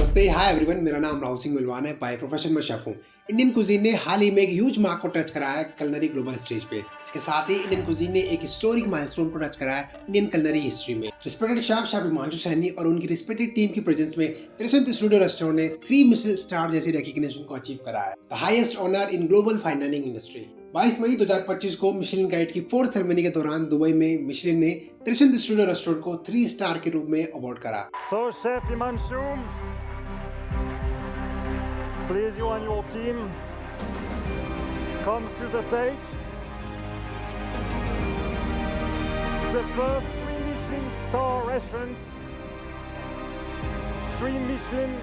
नमस्ते, hi everyone. मेरा नाम राहुल सिंह मिलवान है। बाय प्रोफेशन में शेफ हूँ। इंडियन कुजीन ने हाल ही में एक ह्यूज मार्क को टच कराया है कलनरी ग्लोबल स्टेज पे। इसके साथ ही इंडियन कुजीन ने एक हिस्टोरिक माइलस्टोन को टच कराया है इंडियन कलनरी हिस्ट्री में। Respected chef chef Himanshu Saini और उनकी रिस्पेक्टेड टीम की प्रेजेंस में त्रिशंत स्टूडियो रेस्टोरेंट ने 3 मिशेलिन स्टार जैसी रिकॉग्निशन को अचीव करा है, the highest honour in global fine dining industry. 22 मई 2025 को मिशेलिन गाइड की 4th सेरेमनी के दौरान दुबई में मिशेलिन ने त्रिशंत स्टूडियो रेस्टोरेंट को 3 स्टार के रूप में अवार्ड करा। So Chef Himanshu, please you and your team comes to the stage. The first 3 Michelin star restaurants, 3 Michelin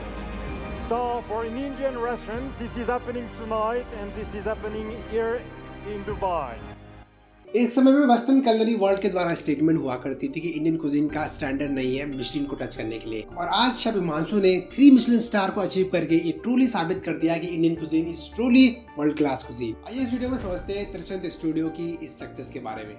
star for an Indian restaurant. This is happening tonight and this is happening here in Dubai. एक समय में western culinary world के द्वारा statement हुआ करती थी कि Indian cuisine का स्टैंडर्ड नहीं है मिशेलिन को टच करने के लिए, और आज शेफ हिमांशु ने 3 मिशेलिन स्टार को अचीव करके ये ट्रूली साबित कर दिया कि Indian cuisine is truly world class cuisine. आइए इस वीडियो में समझते हैं त्रिशंत स्टूडियो की इस सक्सेस के बारे में।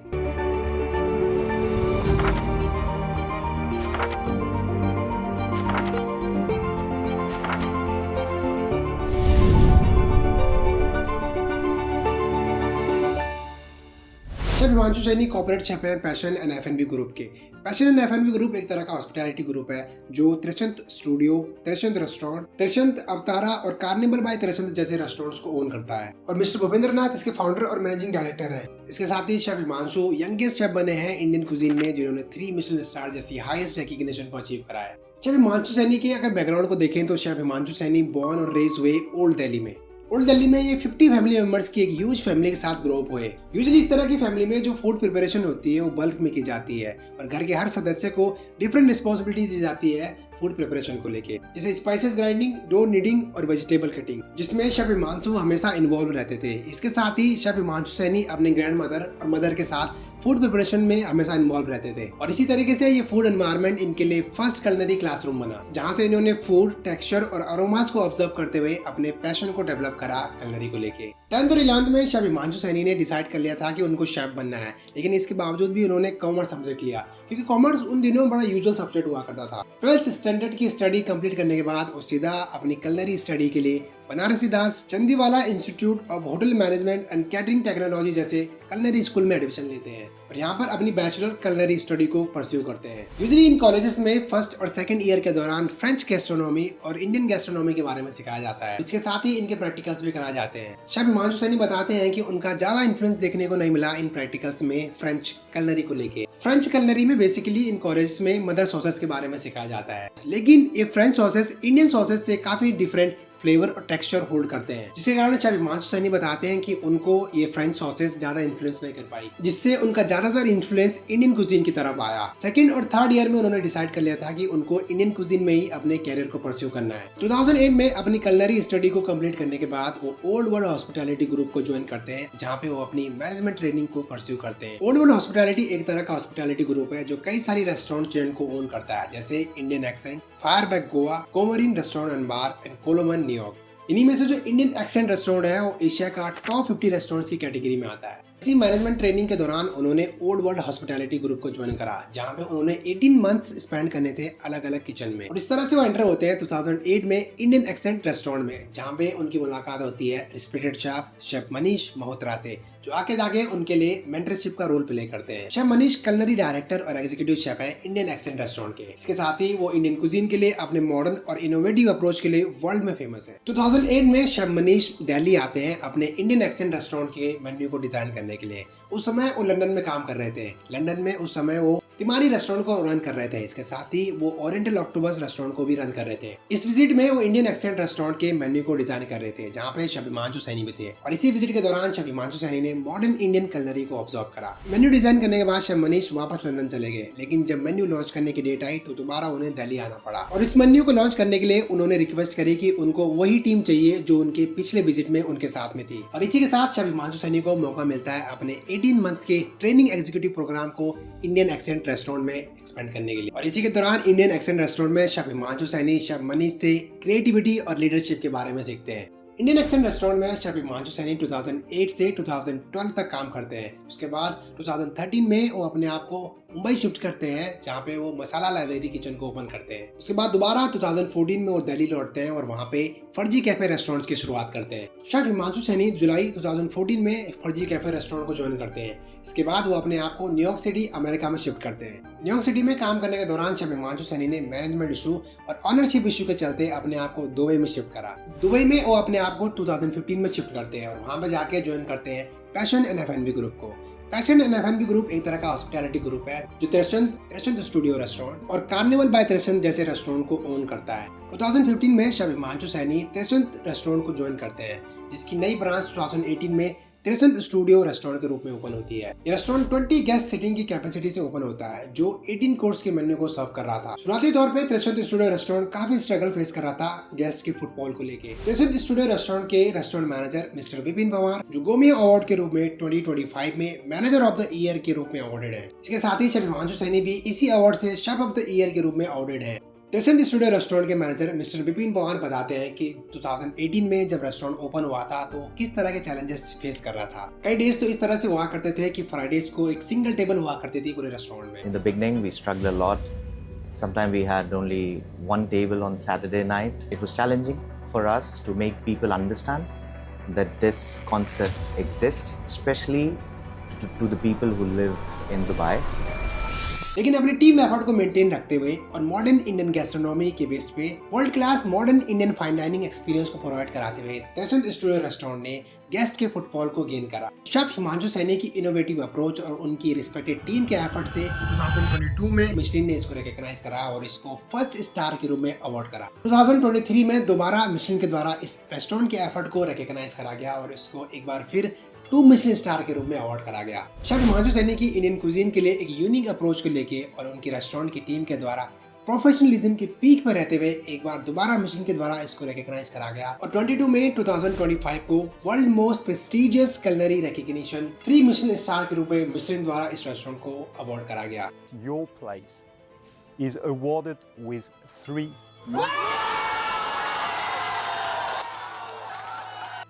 Chef Himanshu Saini corporate chef हैं पैशन एंड एफ&बी ग्रुप के। पैशन एंड एफ&बी ग्रुप एक तरह का हॉस्पिटैलिटी ग्रुप है जो त्रिशंत स्टूडियो, त्रिशंत रेस्टोरेंट, त्रिशंत अवतारा और कार्निवल बाय त्रिशंत जैसे रेस्टोरेंट्स को ओन करता है, और मिस्टर भूपेंद्र नाथ इसके फाउंडर और मैनेजिंग डायरेक्टर हैं। इसके साथ ही शेफ हिमांशु यंगेस्ट शेफ बने हैं इंडियन कुजीन में जिन्होंने 3 मिशेलिन स्टार जैसी हाईएस्ट रिकॉग्निशन को अचीव करा है। शेफ हिमांशु सैनी के अगर बैकग्राउंड को देखें तो शेफ हिमांशु सैनी बोर्न और रेज हुए ओल्ड दिल्ली में। ओल्ड दिल्ली में ये 50 फैमिली मेंबर्स की एक ह्यूज फैमिली के साथ ग्रो अप हुए। यूजुअली इस तरह की फैमिली में जो फूड प्रिपरेशन होती है वो बल्क में की जाती है और घर के हर सदस्य को डिफरेंट रिस्पॉन्सिबिलिटीज दी जाती है फूड प्रिपरेशन को लेके, जैसे स्पाइसेस ग्राइंडिंग, डो नीडिंग और वेजिटेबल कटिंग, जिसमें शेफ हिमांशु हमेशा इन्वॉल्व रहते थे। इसके साथ ही शेफ हिमांशु सैनी अपने ग्रैंड मदर और मदर के साथ फूड प्रिपरेशन में हमेशा इन्वॉल्व रहते थे, और इसी तरीके से ये फूड एनवायरनमेंट इनके लिए फर्स्ट कलनरी क्लासरूम बना, जहाँ से इन्होंने फूड टेक्सचर और अरोमास को ऑब्जर्व करते हुए अपने पैशन को डेवलप करा कलनरी को लेके। 10th और 11th में शेफ हिमांशु सैनी ने डिसाइड कर लिया था कि उनको शेफ बनना है, लेकिन इसके बावजूद भी उन्होंने कॉमर्स सब्जेक्ट लिया क्योंकि कॉमर्स उन दिनों बड़ा यूजुअल सब्जेक्ट हुआ करता था। 12th स्टैंडर्ड की स्टडी कंप्लीट करने के बाद वो सीधा अपनी कलनरी स्टडी के लिए Banarsi Das Chandiwala institute of hotel management and catering technology जैसे कलनरी स्कूल में एडमिशन लेते हैं और यहाँ पर अपनी बैचलर कलनरी स्टडी को परस्यू करते हैं। यूजुअली इन कॉलेजेस में फर्स्ट और सेकंड ईयर के दौरान फ्रेंच गैस्ट्रोनॉमी और इंडियन गैस्ट्रोनॉमी के बारे में सिखाया जाता है। इसके साथ ही इनके प्रैक्टिकल्स भी कराए जाते हैं। शेफ हिमांशु सैनी बताते हैं कि उनका ज्यादा इन्फ्लुएंस देखने को नहीं मिला इन प्रैक्टिकल्स में फ्रेंच कलनरी को लेके। फ्रेंच कलनरी में बेसिकली इन कॉलेजेस में मदर सॉसेस के बारे में सिखाया जाता है, लेकिन ये फ्रेंच सॉसेस इंडियन सॉसेस से काफी डिफरेंट फ्लेवर और टेक्सचर होल्ड करते हैं, जिसके कारण शेफ हिमांशु सैनी बताते हैं कि उनको ये फ्रेंच सॉसेस ज्यादा इन्फ्लुएंस नहीं कर पाई, जिससे उनका ज्यादातर इन्फ्लुएंस इंडियन कुजीन की तरफ आया। सेकंड और थर्ड ईयर में उन्होंने डिसाइड कर लिया था कि उनको इंडियन कुजीन में ही अपने कैरियर को परस्यू करना है। 2008 में अपनी कलनरी स्टडी को कंप्लीट करने के बाद वो ओल्ड वर्ल्ड हॉस्पिटैलिटी ग्रुप को ज्वाइन करते हैं, जहाँ पे वो अपनी मैनेजमेंट ट्रेनिंग को परस्यू करते हैं। ओल्ड वर्ल्ड हॉस्पिटैलिटी एक तरह का हॉस्पिटैलिटी ग्रुप है जो कई सारी रेस्टोरेंट चेन को ओन करता है, जैसे Indian Accent, Fireback Goa, Comorin restaurant and bar and कोलोमन न्यूयॉर्क। इन्हीं में से जो इंडियन एक्सेंट रेस्टोरेंट है वो एशिया का टॉप 50 रेस्टोरेंट्स की कैटेगरी में आता है। इसी मैनेजमेंट ट्रेनिंग के दौरान उन्होंने ओल्ड वर्ल्ड हॉस्पिटैलिटी ग्रुप को ज्वाइन करा, जहाँ पे उन्होंने 18 मंथ्स स्पेंड करने थे अलग अलग किचन में, और इस तरह से वो एंटर होते हैं 2008 में इंडियन एक्सेंट रेस्टोरेंट में, जहाँ पे उनकी मुलाकात होती है रिस्पेक्टेड शेफ मनीष मल्होत्रा से, जो आगे जाके उनके लिए मेंटरशिप का रोल प्ले करते हैं। शेफ मनीष कलनरी डायरेक्टर और एग्जीक्यूटिव शेफ है इंडियन एक्सेंट रेस्टोरेंट के। इसके साथ ही वो इंडियन कुजीन के लिए अपने मॉडर्न और इनोवेटिव अप्रोच के लिए वर्ल्ड में फेमस है। 2008 में शेफ मनीष दिल्ली आते हैं अपने इंडियन एक्सेंट रेस्टोरेंट के मेन्यू को डिजाइन करने के लिए। उस समय वो लंदन में काम कर रहे थे। लंदन में उस समय वो तिमारी रेस्टोरेंट को रन कर रहे थे। इसके साथ ही वो ओरिएंटल ऑक्टोबस रेस्टोरेंट को भी रन कर रहे थे। इस विजिट में वो इंडियन एक्सेंट रेस्टोरेंट के मेन्यू को डिजाइन कर रहे थे, जहाँ पे शेफ हिमांशु सैनी भी थे, और इसी विजिट के दौरान शेफ हिमांशु सैनी ने मॉडर्न इंडियन कलनरी को ऑब्जर्व करा। मेन्यू डिजाइन करने के बाद शेफ मनीष वापस लंदन चले गए, लेकिन जब मेन्यू लॉन्च करने की डेट आई तो दोबारा उन्हें दिल्ली आना पड़ा, और इस मेन्यू को लॉन्च करने के लिए उन्होंने रिक्वेस्ट करी कि उनको वही टीम चाहिए जो उनके पिछले विजिट में उनके साथ में थी। और इसी के साथ शेफ हिमांशु सैनी को मौका मिलता है अपने 18 मंथ के ट्रेनिंग एग्जीक्यूटिव प्रोग्राम को इंडियन एक्सेंट रेस्टोरेंट में एक्सपेंड करने के लिए। और इसी के दौरान इंडियन एक्सेंट रेस्टोरेंट में शेफ हिमांशु सैनी शेफ मनीष से क्रिएटिविटी और लीडरशिप के बारे में सीखते हैं। इंडियन एक्सेंट रेस्टोरेंट में शेफ हिमांशु सैनी 2008 से 2012 तक काम करते हैं। उसके बाद 2013 में वो अपने आप को मुंबई शिफ्ट करते हैं जहाँ पे वो मसाला लाइब्रेरी किचन को ओपन करते हैं। उसके बाद दोबारा 2014 में वो दिल्ली लौटते हैं और वहाँ पे फर्जी कैफे रेस्टोरेंट की शुरुआत करते हैं। शेफ हिमांशु सैनी जुलाई 2014 में फर्जी कैफे रेस्टोरेंट को ज्वाइन करते हैं। इसके बाद वो अपने आप को न्यूयॉर्क सिटी अमेरिका में शिफ्ट करते हैं। न्यूयॉर्क सिटी में काम करने के दौरान शेफ हिमांशु सैनी ने मैनेजमेंट इशू और ऑनरशिप इशू के चलते अपने आप को दुबई में शिफ्ट करा। दुबई में वो अपने आप को 2015 में शिफ्ट करते हैं और वहाँ पे जाके ज्वाइन करते हैं पैशन एंड F&B ग्रुप को। पैशन एंड F&B ग्रुप एक तरह का हॉस्पिटैलिटी ग्रुप है जो तिरछंत स्टूडियो रेस्टोरेंट और कार्निवल बाय तिरछंत जैसे रेस्टोरेंट को ओन करता है। 2015 में शेफ हिमांशु सैनी तिरछंत रेस्टोरेंट को ज्वाइन करते हैं, जिसकी नई ब्रांच 2018 में तिरछंत स्टूडियो रेस्टोरेंट के रूप में ओपन होती है। ये रेस्टोरेंट 20 गेस्ट सीटिंग की कैपेसिटी से ओपन होता है, जो 18 कोर्स के मेन्यू को सर्व कर रहा था। शुरुआती तौर पे तिरछंत स्टूडियो रेस्टोरेंट काफी स्ट्रगल फेस कर रहा था गेस्ट के फुटफॉल को लेके। तिरछंत स्टूडियो रेस्टोरेंट के restaurant manager mister Vipin Pawar, जो गोमी अवार्ड के रूप में 2025 में मैनेजर ऑफ द ईयर के रूप में अवार्डेड है। इसके साथ ही शेफ हिमांशु सैनी भी इसी अवार्ड से शेफ ऑफ द ईयर के रूप में अवार्डेड है। तिरछंत स्टूडियो रेस्टोरेंट के मैनेजर मिस्टर विपिन पवार बताते हैं कि 2018 में जब रेस्टोरेंट ओपन हुआ था तो किस तरह के चैलेंजेस फेस कर रहा था। कई डेज तो इस तरह से हुआ करते थे कि फ्राइडेज को एक सिंगल टेबल हुआ करती थी पूरे रेस्टोरेंट में। In the beginning we struggled a lot. Sometimes we had only one table on Saturday night. It was challenging for us to make people understand that this concept exists, especially to the people who live in Dubai. लेकिन अपनी team effort को maintain रखते हुए और modern Indian gastronomy के base पे world class modern Indian fine dining experience को provide कराते हुए तिरछंत स्टूडियो रेस्टोरेंट ने गेस्ट के फुटफॉल को गेन करा। शेफ हिमांशु सैनी की इनोवेटिव अप्रोच और उनकी रिस्पेक्टेड टीम के एफर्ट से 2022 में मिशेलिन ने इसको रिकॉग्नाइज करा और इसको फर्स्ट स्टार के रूप में अवार्ड करा। 2023 में दोबारा मिशेलिन के द्वारा इस रेस्टोरेंट के एफर्ट को रिकॉग्नाइज करा गया और इसको एक बार फिर 2 मिशेलिन स्टार के रूप में अवार्ड करा गया। शेफ हिमांशु सैनी की इंडियन कुजीन के लिए एक यूनिक अप्रोच को लेके और उनकी रेस्टोरेंट की टीम के द्वारा प्रोफेशनलिज्म के पीक पर रहते हुए एक बार दोबारा मिशेलिन के द्वारा इसको रिकॉग्नाइज करा गया और 22 मई 2025 को world most prestigious culinary recognition 3 Michelin star के रूप में मिशेलिन द्वारा इस रेस्टोरेंट को अवार्ड करा गया। Your place is awarded with 3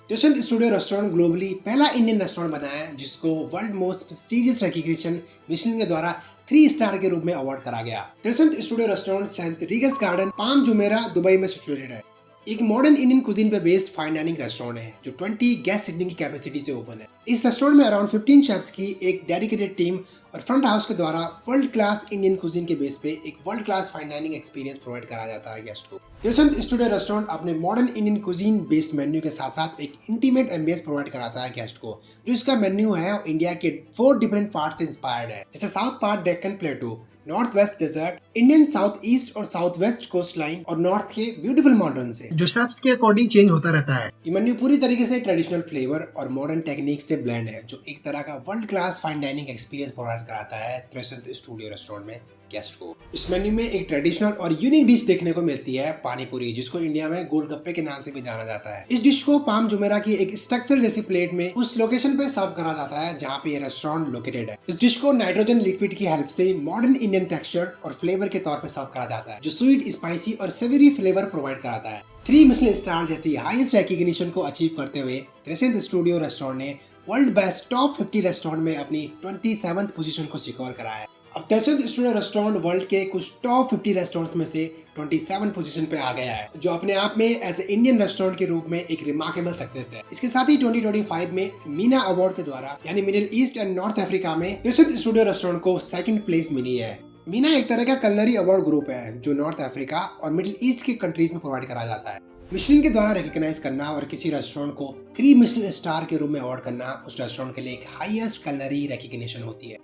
Tresind studio restaurant globally पहला इंडियन रेस्टोरेंट बना है जिसको world most prestigious recognition Michelin के द्वारा 3 स्टार के रूप में अवार्ड करा गया। Tresind studio restaurant Saint Regis garden Palm Jumeirah Dubai में सिचुएटेड है। एक मॉडर्न इंडियन कुजीन पे बेस्ड फाइन डाइनिंग रेस्टोरेंट है जो 20 गेस्ट सीटिंग की कैपेसिटी से ओपन है। इस रेस्टोरेंट में अराउंड 15 शेफ्स की एक डेडिकेटेड टीम और फ्रंट हाउस के द्वारा वर्ल्ड क्लास इंडियन कुजीन के बेस पे एक world class fine dining experience provide करा जाता है गेस्ट को। तिरछंत स्टूडियो रेस्टोरेंट अपने modern Indian cuisine based menu के साथ साथ एक इंटीमेट एम्बियंस प्रोवाइड कराता है गेस्ट को। जो इसका मेन्यू है वो इंडिया के 4 डिफरेंट पार्ट से इंस्पायर्ड है, जैसे south part Deccan plateau, north west desert, Indian south east और साउथ वेस्ट कोस्ट लाइन और नॉर्थ के ब्यूटीफुल मॉडर्न से, जो शेफ्स के अकॉर्डिंग चेंज होता रहता है। ये मेन्यू पूरी तरीके से ट्रेडिशनल फ्लेवर और मॉडर्न टेक्निक से ब्लेंड है, जो एक तरह का world class fine dining experience provide कराता है तिरछंत स्टूडियो रेस्टोरेंट में गेस्ट को। इस मेन्यू में एक ट्रेडिशनल और यूनिक डिश देखने को मिलती है, पानी पूरी, जिसको इंडिया में गोलगप्पे के नाम से भी जाना जाता है। इस डिश को पाम जुमेरा की एक स्ट्रक्चर जैसी प्लेट में उस लोकेशन पे सर्व करा जाता है जहाँ पे ये रेस्टोरेंट लोकेटेड है। इस डिश को नाइट्रोजन लिक्विड की हेल्प से मॉडर्न इंडियन टेक्सचर और फ्लेवर के तौर पे सर्व करा जाता है, जो स्वीट, स्पाइसी और सेवरी फ्लेवर प्रोवाइड कराता है। 3 मिशेलिन स्टार जैसी हाईएस्ट रिकॉग्निशन को अचीव करते हुए तिरछंत स्टूडियो रेस्टोरेंट ने वर्ल्ड बेस्ट टॉप 50 रेस्टोरेंट में अपनी 27th पोजीशन को सिक्योर करा है। अब तिरछंत स्टूडियो रेस्टोरेंट वर्ल्ड के कुछ टॉप 50 रेस्टोरेंट्स में से 27 पोजीशन पे आ गया है, जो अपने आप में एज ए इंडियन रेस्टोरेंट के रूप में एक रिमार्केबल सक्सेस है। इसके साथ ही 2025 में मीना अवार्ड के द्वारा यानी middle east and north Africa में तिरछंत स्टूडियो रेस्टोरेंट को 2nd प्लेस मिली है। मीना एक तरह का culinary अवार्ड ग्रुप है जो नॉर्थ अफ्रीका और मिडिल ईस्ट के कंट्रीज में प्रोवाइड करा जाता है। मिशेलिन के द्वारा रिकॉग्नाइज करना और किसी रेस्टोरेंट को 3 मिशेलिन स्टार के रूप में अवार्ड करना उस रेस्टोरेंट के लिए एक हाईएस्ट culinary रिकॉग्निशन होती है।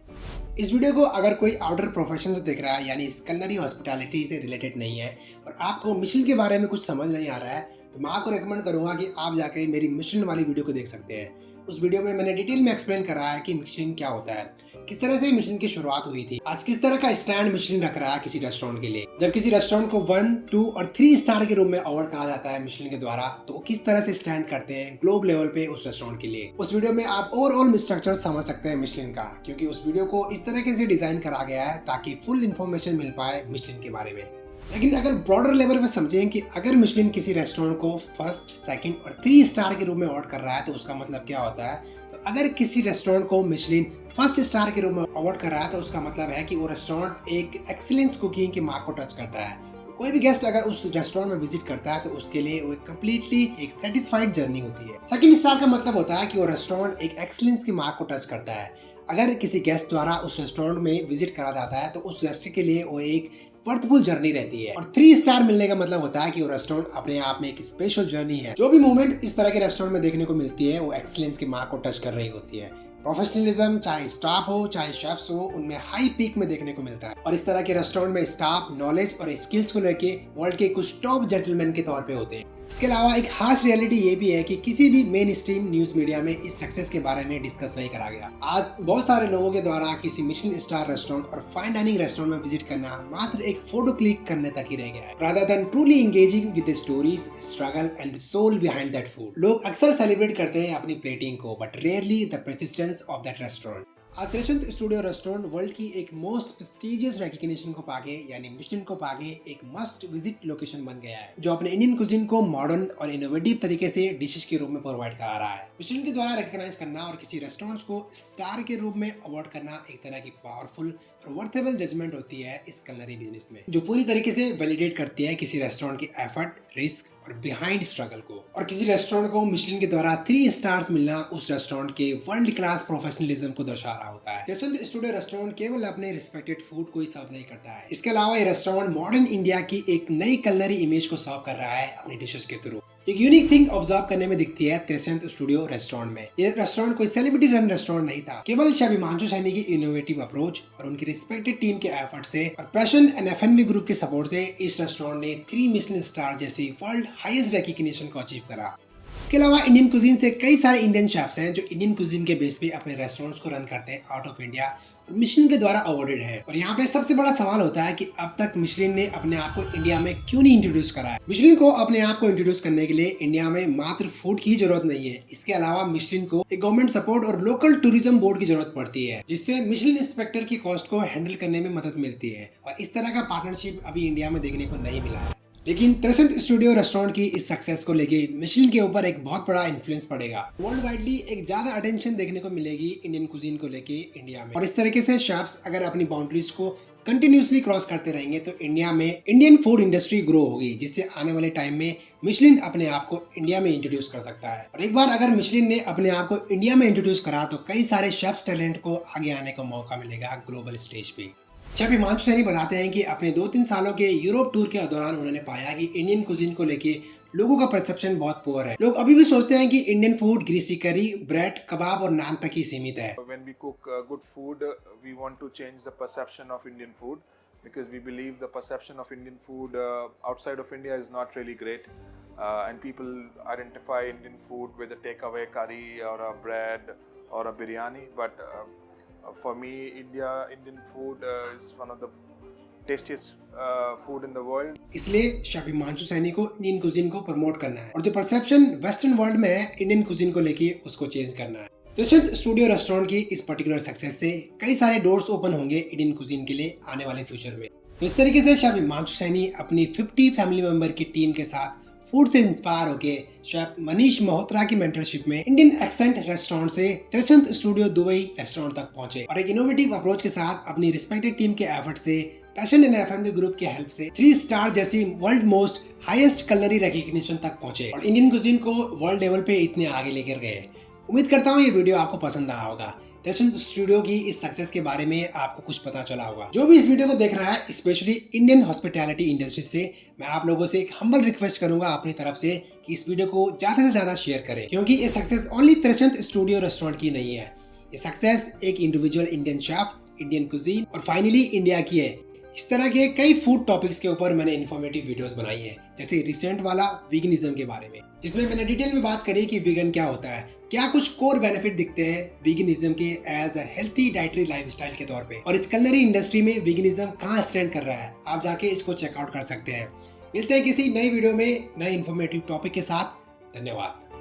इस वीडियो को अगर कोई आउटर प्रोफेशन से देख रहा है, यानी culinary हॉस्पिटैलिटी से रिलेटेड नहीं है और आपको मिशेलिन के बारे में कुछ समझ नहीं आ रहा है, तो मैं आपको रेकमेंड करूंगा कि आप जाके मेरी मिशेलिन वाली वीडियो को देख सकते हैं। उस वीडियो में मैंने डिटेल में एक्सप्लेन करा है कि मिशेलिन क्या होता है, किस तरह से मिशेलिन की शुरुआत हुई थी, आज किस तरह का स्टैंड मिशेलिन रख रहा है किसी रेस्टोरेंट के लिए। जब किसी रेस्टोरेंट को 1, 2 और 3 स्टार के रूप में अवार्ड कहा जाता है मिशेलिन के द्वारा, तो किस तरह से स्टैंड करते हैं ग्लोब लेवल पे उस रेस्टोरेंट के लिए। उस वीडियो में आप ओवरऑल स्ट्रक्चर समझ सकते हैं मिशेलिन का, क्योंकि उस वीडियो को इस तरीके से डिजाइन करा गया है ताकि फुल इन्फॉर्मेशन मिल पाए मिशेलिन के बारे में। लेकिन अगर ब्रॉडर लेवल पे समझें कि अगर मिशेलिन किसी रेस्टोरेंट को फर्स्ट, सेकंड और 3 स्टार के रूप में अवार्ड कर रहा है तो उसका मतलब क्या होता है। तो अगर किसी रेस्टोरेंट को मिशेलिन फर्स्ट स्टार के रूप में अवार्ड कर रहा है तो उसका मतलब है कि वो रेस्टोरेंट एक एक्सीलेंस कुकिंग के मार्क को टच करता है। कोई भी गेस्ट अगर उस रेस्टोरेंट में विजिट करता है तो उसके लिए वो कम्प्लीटली एक सेटिस्फाइड जर्नी होती है। सेकंड स्टार का मतलब होता है कि वो रेस्टोरेंट एक एक्सीलेंस के मार्क को टच करता है। अगर किसी गेस्ट द्वारा उस रेस्टोरेंट में विजिट करा जाता है तो उस गेस्ट के लिए वो एक वर्थफुल जर्नी रहती है। और 3 स्टार मिलने का मतलब होता है कि वो रेस्टोरेंट अपने आप में एक स्पेशल जर्नी है। जो भी मूवमेंट इस तरह के रेस्टोरेंट में देखने को मिलती है वो एक्सीलेंस के मार्क को टच कर रही होती है। प्रोफेशनलिज्म, चाहे स्टाफ हो चाहे शेफ्स हो, उनमें हाई पीक में देखने को मिलता है। और इस तरह के रेस्टोरेंट में स्टाफ नॉलेज और स्किल्स को लेके वर्ल्ड के कुछ टॉप जेंटलमैन के तौर पे होते हैं। इसके अलावा एक खास रियलिटी ये भी है कि किसी भी मेन स्ट्रीम न्यूज मीडिया में इस सक्सेस के बारे में डिस्कस नहीं करा गया। आज बहुत सारे लोगों के द्वारा किसी मिशेलिन स्टार रेस्टोरेंट और फाइन डाइनिंग रेस्टोरेंट में विजिट करना मात्र एक फोटो क्लिक करने तक ही रह गया है, rather than truly engaging with the stories, struggle and the soul behind that food. लोग अक्सर सेलिब्रेट करते हैं अपनी प्लेटिंग को, but rarely the persistence of that restaurant. आज त्रिशंत स्टूडियो रेस्टोरेंट वर्ल्ड की एक मोस्ट प्रेस्टिजियस रिकॉग्निशन को पाके यानी मिशेलिन को पाके एक मस्ट विजिट लोकेशन बन गया है, जो अपने इंडियन कुजिन को मॉडर्न और इनोवेटिव तरीके से डिशेस के रूप में प्रोवाइड करा रहा है। मिशेलिन के द्वारा रिकॉग्नाइज करना और किसी रेस्टोरेंट्स को स्टार के रूप में अवार्ड करना एक तरह की पावरफुल और वर्थेबल जजमेंट होती है इस कलनरी बिजनेस में, जो पूरी तरीके से वैलिडेट करती है किसी रेस्टोरेंट की एफर्ट, रिस्क और बिहाइंड स्ट्रगल को। और किसी रेस्टोरेंट को मिशेलिन के द्वारा 3 स्टार्स मिलना उस रेस्टोरेंट के वर्ल्ड क्लास प्रोफेशनलिज्म को दर्शा रहा होता है। त्रिशंत स्टूडियो रेस्टोरेंट केवल अपने रिस्पेक्टेड फूड को ही सर्व नहीं करता है, इसके अलावा ये रेस्टोरेंट मॉडर्न इंडिया की एक नई कलनरी इमेज को सर्व कर रहा है अपनी डिशेस के थ्रू। एक यूनिक थिंग ऑब्जर्व करने में दिखती है त्रिशंत स्टूडियो रेस्टोरेंट में। ये रेस्टोरेंट कोई सेलिब्रिटी रन रेस्टोरेंट नहीं था, केवल शेफ हिमांशु सैनी की इनोवेटिव अप्रोच और उनकी रिस्पेक्टेड टीम के एफर्ट से और पैशन एंड एफएनबी ग्रुप के सपोर्ट से इस रेस्टोरेंट ने 3 मिशेलिन स्टार जैसी वर्ल्ड हाईएस्ट रिकॉग्निशन को अचीव करा। इसके अलावा इंडियन कुजीन से कई सारे इंडियन शेफ्स हैं जो इंडियन कुजीन के बेस पे अपने रेस्टोरेंट्स को रन करते हैं आउट ऑफ इंडिया और मिशेलिन के द्वारा अवार्डेड है। और यहाँ पे सबसे बड़ा सवाल होता है कि अब तक मिशेलिन ने अपने आप को इंडिया में क्यों नहीं इंट्रोड्यूस करा है। मिशेलिन को अपने आप को इंट्रोड्यूस करने के लिए इंडिया में मात्र फूड की जरूरत नहीं है, इसके अलावा मिशेलिन को एक गवर्नमेंट सपोर्ट और लोकल टूरिज्म बोर्ड की जरूरत पड़ती है, जिससे मिशेलिन इंस्पेक्टर की कॉस्ट को हैंडल करने में मदद मिलती है। और इस तरह का पार्टनरशिप अभी इंडिया में देखने को नहीं मिला है। लेकिन त्रिशंत स्टूडियो रेस्टोरेंट की इस सक्सेस को लेके मिशेलिन के ऊपर एक बहुत बड़ा इन्फ्लुएंस पड़ेगा। वर्ल्ड वाइडली एक ज्यादा अटेंशन देखने को मिलेगी इंडियन कुजीन को लेके इंडिया में। और इस तरीके से शेफ्स अगर अपनी बाउंड्रीज को कंटिन्यूसली क्रॉस करते रहेंगे तो इंडिया में इंडियन फूड इंडस्ट्री ग्रो होगी, जिससे आने वाले टाइम में मिशेलिन अपने आप को इंडिया में इंट्रोड्यूस कर सकता है। और एक बार अगर मिशेलिन ने अपने आप को इंडिया में इंट्रोड्यूस करा तो कई सारे शेफ्स टैलेंट को आगे आने का मौका मिलेगा ग्लोबल स्टेज पे। शेफ हिमांशु सैनी बताते हैं कि अपने 2-3 सालों के यूरोप टूर के दौरान उन्होंने पाया कि इंडियन कुजीन को लेके लोगों का परसेप्शन बहुत पुअर है। लोग अभी भी सोचते हैं कि इंडियन फूड ग्रीसी करी, ब्रेड, कबाब और नान तक ही सीमित है। When we cook good food, we want to change the perception of Indian food because we believe the perception of Indian food outside of India is not really great, and people identify Indian food with a takeaway curry or a bread or a biryani, but for me, Indian food is one of the tastiest food in the world. इसलिए chef Himanshu Saini को Indian cuisine को promote करना है और जो perception western world में है Indian cuisine को लेके उसको चेंज करना है। त्रिशंत स्टूडियो रेस्टोरेंट की इस पर्टिकुलर सक्सेस से कई सारे डोर्स ओपन होंगे इंडियन कुजीन के लिए आने वाले फ्यूचर में। तो इस तरीके से शेफ हिमांशु सैनी अपनी 50 फैमिली मेंबर की टीम के साथ फूड से इंस्पायर होके शेफ मनीष मल्होत्रा की मेंटरशिप में इंडियन एक्सेंट रेस्टोरेंट से त्रिशंत स्टूडियो दुबई रेस्टोरेंट तक पहुंचे और एक इनोवेटिव अप्रोच के साथ अपनी रिस्पेक्टेड टीम के एफर्ट से पैशन एंड एफएनबी ग्रुप के हेल्प से 3 स्टार जैसी world most highest culinary recognition तक पहुंचे और इंडियन कुजीन को वर्ल्ड लेवल पे इतने आगे लेकर गए। उम्मीद करता हूँ ये वीडियो आपको पसंद आया होगा। त्रिशंत स्टूडियो की इस सक्सेस के बारे में आपको कुछ पता चला होगा। जो भी इस वीडियो को देख रहा है स्पेशली इंडियन हॉस्पिटैलिटी इंडस्ट्री से, मैं आप लोगों से एक हम्बल रिक्वेस्ट करूंगा अपनी तरफ से कि इस वीडियो को ज्यादा से ज्यादा शेयर करें, क्योंकि ये सक्सेस ओनली त्रिशंत स्टूडियो रेस्टोरेंट की नहीं है। ये सक्सेस एक individual Indian chef, Indian cuisine और फाइनली इंडिया की है। इस तरह के कई फूड टॉपिक्स के ऊपर मैंने इन्फॉर्मेटिव वीडियोस बनाई हैं, जैसे रिसेंट वाला वीगनिज्म के बारे में, जिसमें मैंने डिटेल में बात करी कि वीगन क्या होता है, क्या कुछ कोर बेनिफिट दिखते हैं वीगनिज्म के as a healthy dietary lifestyle के तौर पे, और इस कलनरी इंडस्ट्री में वीगनिज्म कहाँ स्टैंड कर रहा है। आप जाके इसको चेकआउट कर सकते हैं। मिलते हैं किसी नई वीडियो में नए इन्फॉर्मेटिव टॉपिक के साथ। धन्यवाद।